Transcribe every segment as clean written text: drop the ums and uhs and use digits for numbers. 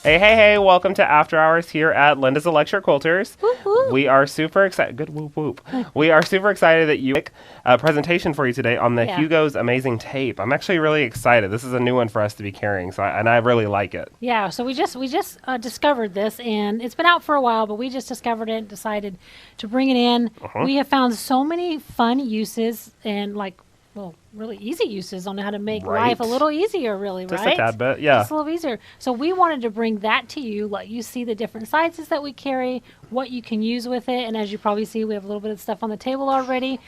Hey, welcome to After Hours here at Linda's Electric Quilters. Whoop, whoop. We are super excited. Good whoop whoop. We are super excited that you make a presentation for you today on the HUGO'S Amazing Tape. I'm actually really excited. This is a new one for us to be carrying, and I really like it. Yeah, so we just discovered this, and it's been out for a while, but we just discovered it and decided to bring it in. We have found so many fun uses and really easy uses on how to make life a little easier, really, just right? Just a tad bit, yeah. Just a little easier. So we wanted to bring that to you, let you see the different sizes that we carry, what you can use with it, and as you probably see, we have a little bit of stuff on the table already.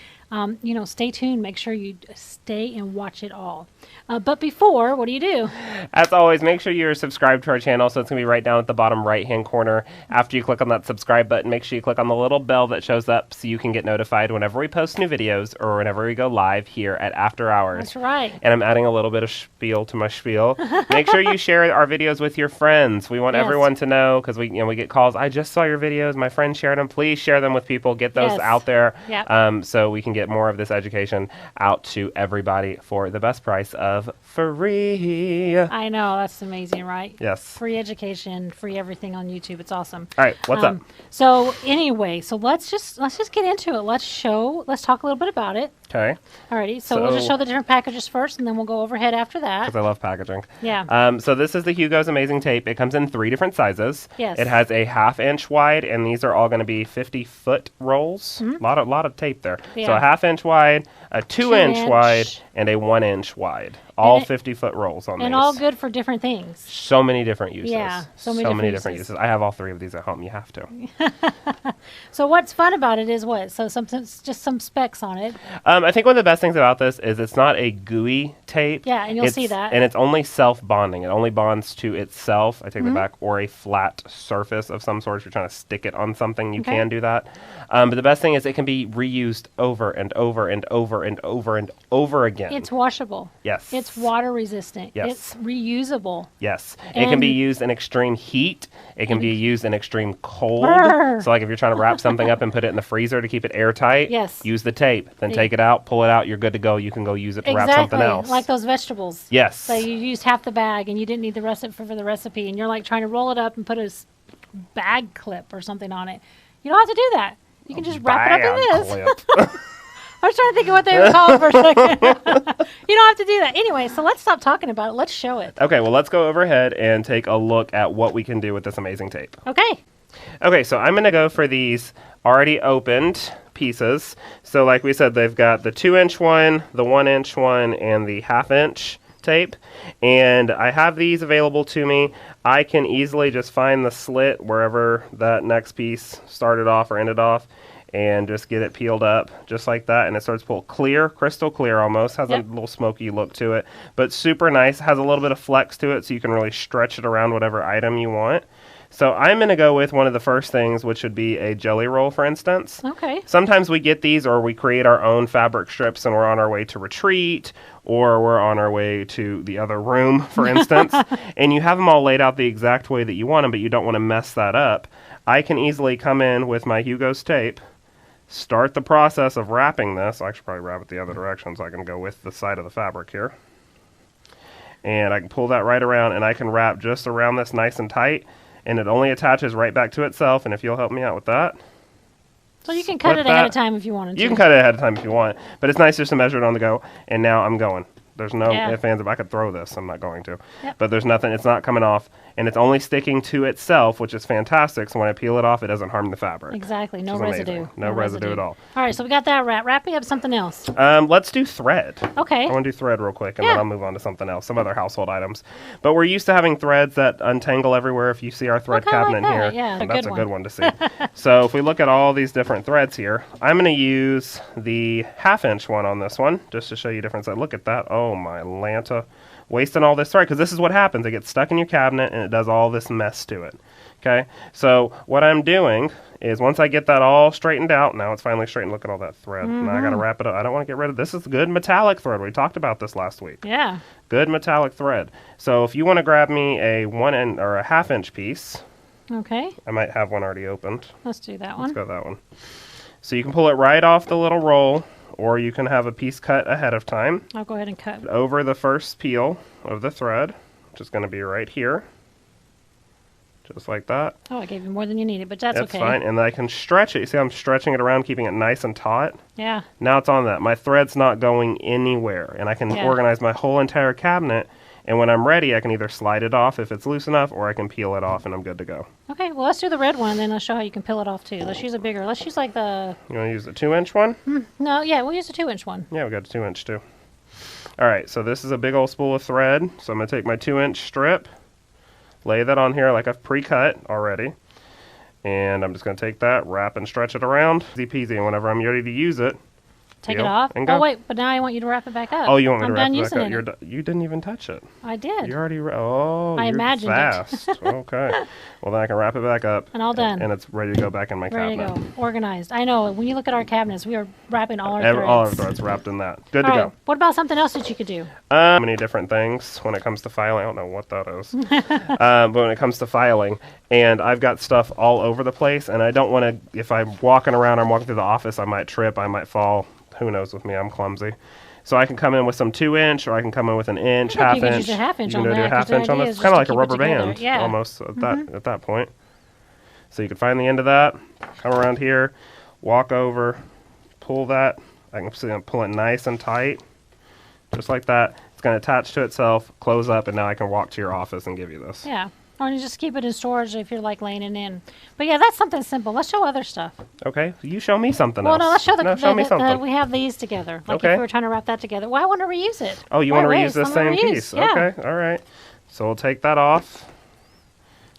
Stay tuned. Make sure you stay and watch it all. But before, what do you do? As always, make sure you're subscribed to our channel. So it's going to be right down at the bottom right-hand corner. After you click on that subscribe button, make sure you click on the little bell that shows up so you can get notified whenever we post new videos or whenever we go live here at After Hours. That's right. And I'm adding a little bit of spiel to my spiel. Make sure you share our videos with your friends. We want everyone to know, because we get calls. I just saw your videos. My friend shared them. Please share them with people. Get those out there, so we can get more of this education out to everybody for the best price of free. I know, that's amazing, right? Yes. Free education, free everything on YouTube. It's awesome. All right, what's up? So anyway, let's just get into it. Let's talk a little bit about it. Okay. Alrighty, so we'll just show the different packages first, and then we'll go overhead after that. Because I love packaging. Yeah. So this is the HUGO'S Amazing Tape. It comes in 3 different sizes. Yes. It has a 1/2 inch wide, and these are all going to be 50-foot rolls. A lot of tape there. Yeah. So a 1/2 inch wide, a 2 inch wide, and a 1 inch wide. All 50-foot rolls on these. And all good for different things. So many different uses. Yeah, so many different uses. I have all 3 of these at home. You have to. So what's fun about it is what? So just some specs on it. I think one of the best things about this is it's not a gooey tape. Yeah, and you'll see that. And it's only self-bonding. It only bonds to itself, I take that back, or a flat surface of some sort. If you're trying to stick it on something, you can do that. But the best thing is it can be reused over and over and over and over and over again. It's washable. Yes. It's water resistant. Yes. It's reusable. Yes. It can be used in extreme heat. It can be used in extreme cold. So like if you're trying to wrap something up and put it in the freezer to keep it airtight, use the tape. Then take it out, pull it out, you're good to go. You can go use it to wrap something else. Like those vegetables. Yes. So you used half the bag and you didn't need the rest for the recipe, and you're like trying to roll it up and put a bag clip or something on it. You don't have to do that. You can just wrap it up in this. I was trying to think of what they would call it for a second. You don't have to do that. Anyway, so let's stop talking about it. Let's show it. Okay, well, let's go overhead and take a look at what we can do with this amazing tape. Okay. Okay, so I'm going to go for these already opened pieces. So like we said, they've got the 2 inch one, the 1 inch one, and the 1/2 inch tape. And I have these available to me. I can easily just find the slit wherever that next piece started off or ended off, and just get it peeled up just like that, and it starts to pull clear, crystal clear almost. Has a little smoky look to it, but super nice. Has a little bit of flex to it, so you can really stretch it around whatever item you want. So I'm going to go with one of the first things, which would be a jelly roll, for instance. Okay. Sometimes we get these, or we create our own fabric strips, and we're on our way to retreat, or we're on our way to the other room, for instance, and you have them all laid out the exact way that you want them, but you don't want to mess that up. I can easily come in with my HUGO'S tape, start the process of wrapping this. I should probably wrap it the other direction so I can go with the side of the fabric here. And I can pull that right around, and I can wrap just around this nice and tight, and it only attaches right back to itself. And if you'll help me out with that. So you can cut it ahead of time if you wanted to. You can cut it ahead of time if you want, but it's nice just to measure it on the go, and now I'm going. There's no ifs, ands, if I could throw this, I'm not going to. But there's nothing, it's not coming off, and it's only sticking to itself, which is fantastic, so when I peel it off, it doesn't harm the fabric. Exactly, no residue. No residue at all. All right, so we got that wrap. Wrap me up something else. Let's do thread. Okay. I want to do thread real quick, and then I'll move on to something else, some other household items. But we're used to having threads that untangle everywhere. If you see our thread cabinet here, that's a good one to see. So if we look at all these different threads here, I'm going to use the 1/2 inch one on this one, just to show you different sides. Look at that. Oh my Lanta. Wasting all this thread, because this is what happens. It gets stuck in your cabinet, and it does all this mess to it. Okay, so what I'm doing is once I get that all straightened out, now it's finally straightened. Look at all that thread. Now I got to wrap it up. I don't want to get rid of this. Is good metallic thread. We talked about this last week. Yeah. Good metallic thread. So if you want to grab me a 1 inch or a 1/2 inch piece. Okay. I might have one already opened. Let's do that one. Let's go that one. So you can pull it right off the little roll, or you can have a piece cut ahead of time. I'll go ahead and cut. Over the first peel of the thread, which is going to be right here. just like that. Oh, I gave you more than you needed, but that's okay. That's fine. And I can stretch it. You see, I'm stretching it around, keeping it nice and taut. Yeah. Now it's on that. My thread's not going anywhere, and I can organize my whole entire cabinet. And when I'm ready, I can either slide it off if it's loose enough, or I can peel it off, and I'm good to go. Okay, well, let's do the red one, and then I'll show how you can peel it off, too. Let's use a bigger. Let's use, like, the... You want to use the 2-inch one? No, yeah, we'll use the 2-inch one. Yeah, we got a 2-inch, too. All right, so this is a big old spool of thread. So I'm going to take my 2-inch strip, lay that on here like I've pre-cut already. And I'm just going to take that, wrap and stretch it around. Easy peasy, and whenever I'm ready to use it, take it off. And go. Oh, wait, but now I want you to wrap it back up. Oh, you want me to wrap it back up? You didn't even touch it. I did. You already... I imagined fast. Okay. Well, then I can wrap it back up. And all done. And it's ready to go back in my cabinet. Ready to go. Organized. I know. When you look at our cabinets, we are wrapping all our threads. All our threads wrapped in that. Good to go. What about something else that you could do? Many different things when it comes to filing. I don't know what that is. But when it comes to filing, and I've got stuff all over the place, and I don't want to, if I'm walking around, I'm walking through the office, I might trip, I might fall. Who knows with me, I'm clumsy. So I can come in with some 2-inch, or I can come in with an inch, half inch. You can use a half inch on that. You can do a half inch on this. It's kind of like a rubber band, almost at that point. So you can find the end of that, come around here, walk over, pull that. I can see I'm pulling nice and tight, just like that. It's going to attach to itself, close up, and now I can walk to your office and give you this. Yeah. Or you just keep it in storage if you're like laying it in. But yeah, that's something simple. Let's show other stuff. Okay, you show me something else. Well, no, let's show show me something. we have these together. Like if we were trying to wrap that together. Well, I want to reuse it. Oh, you want to reuse this same piece? Yeah. Okay, all right. So we'll take that off.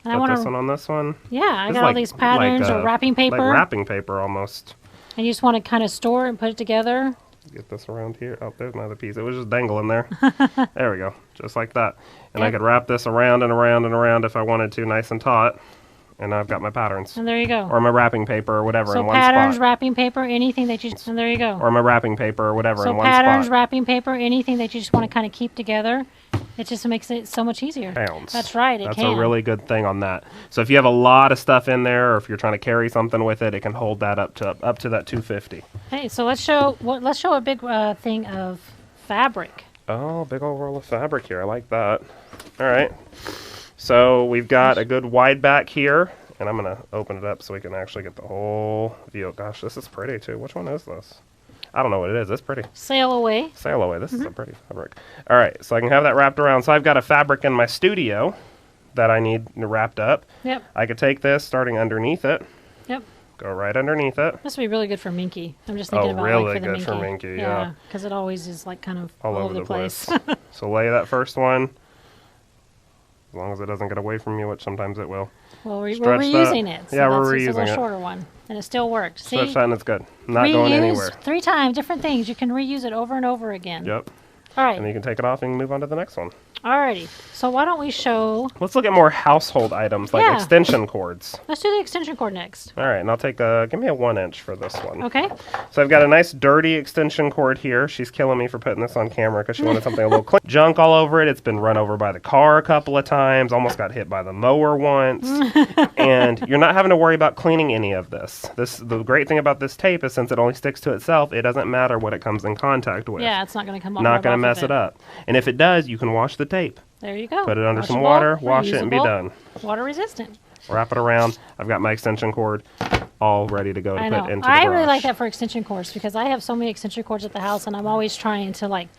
And Put this one on this one. Yeah, I got all these patterns or wrapping paper. Like wrapping paper almost. And you just want to kind of store it and put it together. Get this around here. Oh, there's another piece. It was just dangling there. There we go. Just like that. And I could wrap this around and around and around if I wanted to, nice and taut. And I've got my patterns. And there you go. Or my wrapping paper or whatever in one spot. So patterns, wrapping paper, anything that you... And there you go. Or my wrapping paper or whatever in one spot. So patterns, wrapping paper, anything that you just want to kind of keep together. It just makes it so much easier. That's right, That's a really good thing on that. So if you have a lot of stuff in there, or if you're trying to carry something with it, it can hold that up to that 250. Hey, so let's show a big thing of fabric. Oh, big old roll of fabric here. I like that. All right. So we've got a good wide back here, and I'm going to open it up so we can actually get the whole view. Gosh, this is pretty too. Which one is this? I don't know what it is. It's pretty. Sail away. Sail away. This is a pretty fabric. All right, so I can have that wrapped around. So I've got a fabric in my studio that I need wrapped up. Yep. I could take this starting underneath it. Yep. Go right underneath it. This would be really good for Minky. I'm just thinking about really like for the good for Minky, yeah. Because it always is like kind of all over the place. So lay that first one. As long as it doesn't get away from you, which sometimes it will. Well, we're reusing it. So yeah, we're reusing it. It's a little shorter one. And it still worked. See? Stretch that and it's good. Not going anywhere. 3 times, different things. You can reuse it over and over again. Yep. All right. And you can take it off and move on to the next one. Alrighty. So why don't we show... Let's look at more household items, like extension cords. Let's do the extension cord next. All right, and I'll take give me a 1-inch for this one. Okay. So I've got a nice dirty extension cord here. She's killing me for putting this on camera because she wanted something a little clean. Junk all over it. It's been run over by the car a couple of times. Almost got hit by the mower once. And you're not having to worry about cleaning any of this. The great thing about this tape is since it only sticks to itself, it doesn't matter what it comes in contact with. Yeah, it's not going to come off. Not going to mess it up. And if it does, you can wash the tape. There you go. Put it under some water, wash it, and be done. Water resistant. Wrap it around. I've got my extension cord all ready to go to put into the garage. I really like that for extension cords because I have so many extension cords at the house, and I'm always trying to like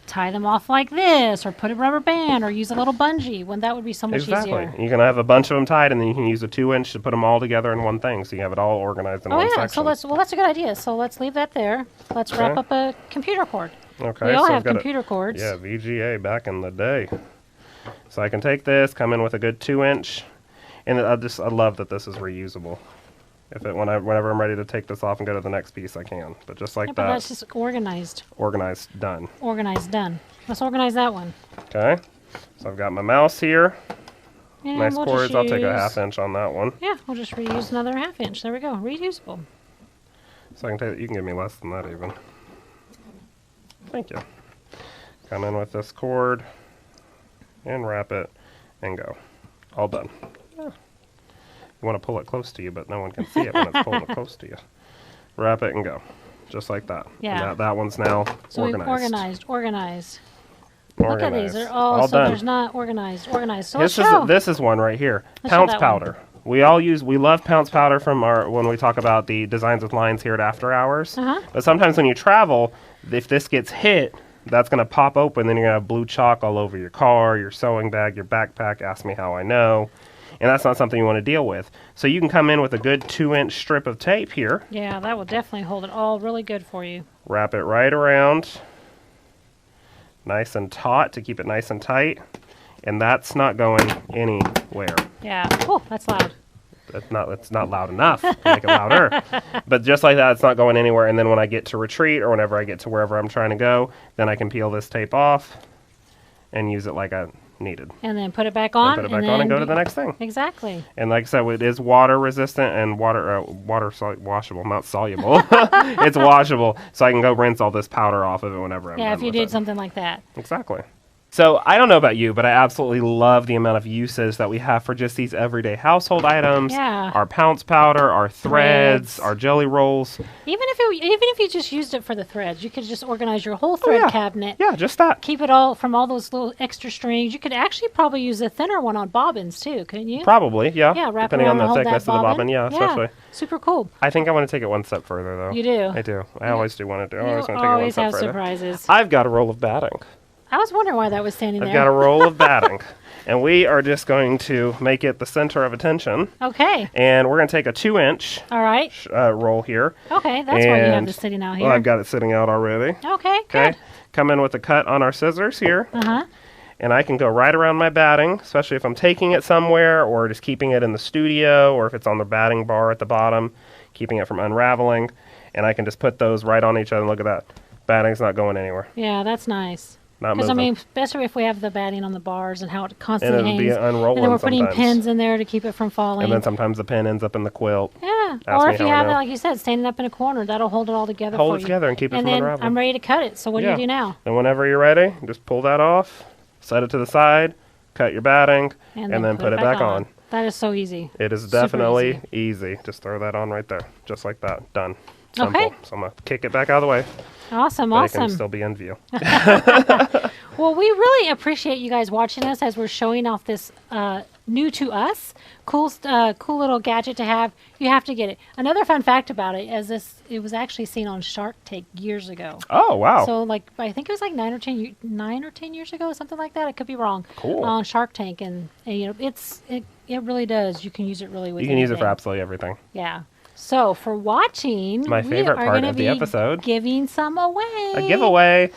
tie them off like this, or put a rubber band, or use a little bungee. When that would be so much easier. You can have a bunch of them tied, and then you can use a 2-inch to put them all together in one thing, so you have it all organized in one section. So that's a good idea. So let's leave that there. Let's wrap up a computer cord. Okay. We all have computer cords. Yeah, VGA back in the day. So I can take this, come in with a good 2-inch, and I love that this is reusable. Whenever I'm ready to take this off and go to the next piece, I can. But just like that. But that's just organized. Organized, done. Organized, done. Let's organize that one. Okay. So I've got my mouse here. And nice cords. I'll take a 1/2 inch on that one. Yeah, we'll just reuse another 1/2 inch. There we go. Reusable. So I can take. You can give me less than that even. Thank you. Come in with this cord and wrap it and go. All done. Yeah. You want to pull it close to you, but no one can see it when it's pulling it close to you. Wrap it and go. Just like that. Yeah. And that one's now so organized. Organized. Look at these. They're all so done. there's not organized. So let's This is one right here. Let's show Pounce that powder. We love pounce powder from when we talk about the designs with lines here at After Hours. But sometimes when you travel, if this gets hit, that's going to pop open, then you're going to have blue chalk all over your car, your sewing bag, your backpack. Ask me how I know. And that's not something you want to deal with. So you can come in with a good 2-inch strip of tape here. Yeah, that will definitely hold it all really good for you. Wrap it right around, nice and taut to keep it nice and tight. And that's not going anywhere. Yeah. Oh, that's loud. It's not loud enough to make it louder. But just like that, it's not going anywhere. And then when I get to retreat or whenever I get to wherever I'm trying to go, then I can peel this tape off and use it like I needed. And then put it back on. Put it back on and go to the next thing. Exactly. And like I said, it is water resistant and washable, not soluble. It's washable, so I can go rinse all this powder off of it whenever I'm done if you with did it. something like that. Exactly. So I don't know about you, but I absolutely love the amount of uses that we have for just these everyday household items. Yeah. Our pounce powder, our threads, our jelly rolls. Even if you just used it for the threads, you could just organize your whole thread cabinet. Yeah, just that. Keep it all from all those little extra strings. You could actually probably use a thinner one on bobbins too, couldn't you? Probably, yeah. Yeah, wrap depending it on around the and hold thickness that of the bobbin. bobbin, especially. Super cool. I think I want to take it one step further, though. You do? I do. I always do want to do. I always You want to take it one always step have further. surprises. I've got a roll of batting. I was wondering why that was standing I've there. got a roll of batting. And we are just going to make it the center of attention. Okay. And we're going to take a 2-inch All right. roll here. Okay, that's why you have this sitting out here. Well, I've got it sitting out already. Okay, good. Come in with a cut on our scissors here. Uh-huh. And I can go right around my batting, especially if I'm taking it somewhere or just keeping it in the studio or if it's on the batting bar at the bottom, keeping it from unraveling. And I can just put those right on each other. And look at that. Batting's not going anywhere. Yeah, that's nice. Not Because, moving. especially if we have the batting on the bars and how it constantly And it'll be hangs. unrolling And then we're putting sometimes. pins in there to keep it from falling. And then sometimes the pin ends up in the quilt. Yeah. Ask Or me if you how I have it, know. like you said, standing up in a corner, that'll hold it all together Hold for it you. together and keep it And from then unraveling. I'm ready to cut it. So what do you do now? And whenever you're ready, just pull that off, set it to the side, cut your batting, and then put it back on. That is so easy. It is Super definitely easy. Just throw that on right there, just like that. Done. Simple. Okay. So I'm going to kick it back out of the way. Awesome, But it awesome. can still be in view. Well, we really appreciate you guys watching us as we're showing off this new to us cool little gadget to have. You have to get it. Another fun fact about it is it was actually seen on Shark Tank years ago. Oh, wow. So I think it was like 9 or 10 years ago, something like that. I could be wrong. Cool. On Shark Tank, and it really does. You can use it really with You can use it for anything. absolutely everything. Yeah. So for watching, My favorite we are part gonna of the be episode. giving some away. A giveaway.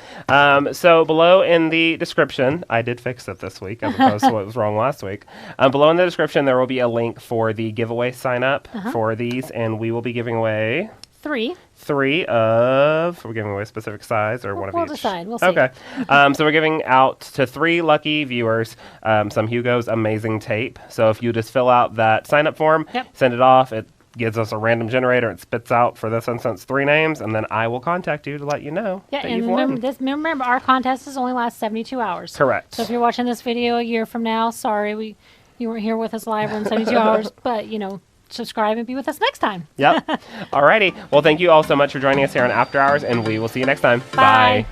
So below in the description, I did fix it this week as opposed to what was wrong last week. Below in the description, there will be a link for the giveaway sign up for these, and we will be giving away 3. we're giving away a specific size or one of each? We'll decide. We'll see. Okay. So we're giving out to 3 lucky viewers some HUGO'S Amazing Tape. So if you just fill out that sign up form, send it off, it gives us a random generator. It spits out, for this instance, 3 names, and then I will contact you to let you know that and you've won. remember, our contest is only lasts 72 hours. Correct. So if you're watching this video a year from now, sorry, you weren't here with us live in 72 hours, but, subscribe and be with us next time. Yep. Alrighty. Well, thank you all so much for joining us here on After Hours, and we will see you next time. Bye. Bye.